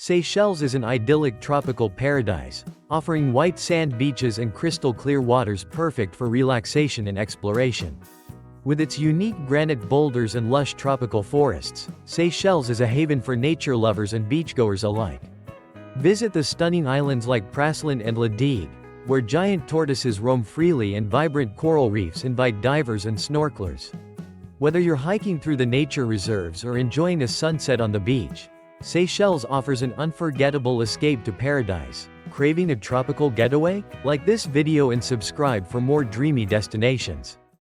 Seychelles is an idyllic tropical paradise, offering white sand beaches and crystal clear waters perfect for relaxation and exploration. With its unique granite boulders and lush tropical forests, Seychelles is a haven for nature lovers and beachgoers alike. Visit the stunning islands like Pristine and La Digue, where giant tortoises roam freely and vibrant coral reefs invite divers and snorkelers. Whether you're hiking through the nature reserves or enjoying a sunset on the beach, Seychelles offers an unforgettable escape to paradise. Craving a tropical getaway? Like this video and subscribe for more dreamy destinations.